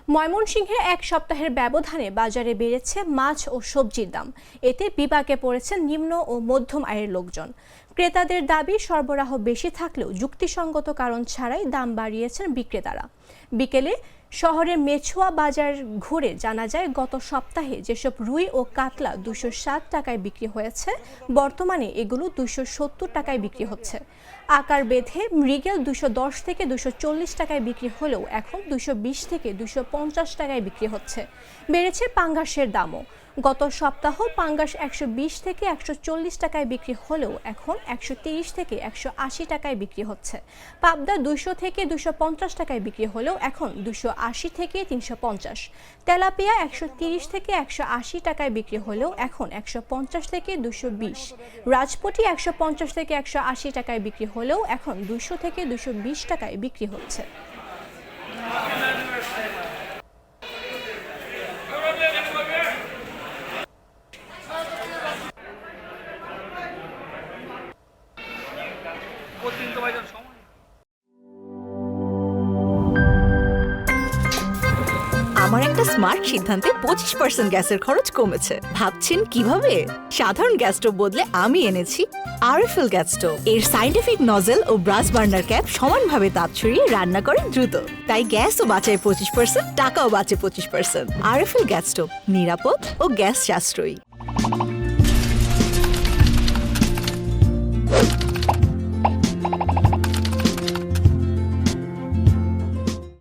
ময়মনসিংহে এক সপ্তাহের ব্যবধানে বাজারে বেড়েছে মাছ ও সবজির দাম। এতে বিপাকে পড়েছেন নিম্ন ও মধ্যম আয়ের লোকজন। ক্রেতাদের দাবি সরবরাহ বেশি থাকলেও যুক্তিসঙ্গত কারণ ছাড়াই দাম বাড়িয়েছেন বিক্রেতারা। বিকেলে শহরের মেছুয়া বাজার ঘুরে জানা যায়, গত সপ্তাহে যেসব রুই ও কাতলা 260 টাকায় বিক্রি হয়েছে, বর্তমানে এগুলো 270 টাকায় বিক্রি হচ্ছে। আকার বেঁধে মৃগেল 210 থেকে 240 টাকায় বিক্রি হলেও এখন 220 থেকে 250 টাকায় বিক্রি হচ্ছে। বেড়েছে পাঙ্গাসের দামও। গত সপ্তাহ পাঙ্গাস 120 থেকে 140 টাকায় বিক্রি হলেও এখন 130 থেকে 180 টাকায় বিক্রি হচ্ছে। পাবদা 200 থেকে 250 টাকায় বিক্রি হলেও এখন 280 থেকে 350। তেলাপিয়া 130 থেকে 180 টাকায় বিক্রি হলেও এখন 150 থেকে 220। রাজপুটি 150 থেকে 180 টাকায় বিক্রি হলেও এখন 200 থেকে 220 টাকায় বিক্রি হচ্ছে। আমার একটা স্মার্ট সিদ্ধান্তে 25% গ্যাসের খরচ কমেছে। ভাবছেন কিভাবে? সাধারণ গ্যাস স্টোভ বদলে আমি এনেছি আরএফএল গ্যাস স্টোভ। এর সাইন্টিফিক নজল ও ব্রাস বার্নার ক্যাপ সমানভাবে তাপ ছড়িয়ে রান্না করে দ্রুত। তাই গ্যাসও বাঁচায় 25%, টাকাও বাঁচে 25%। আরএফএল গ্যাস স্টোভ নিরাপদ ও গ্যাস সাশ্রয়ী।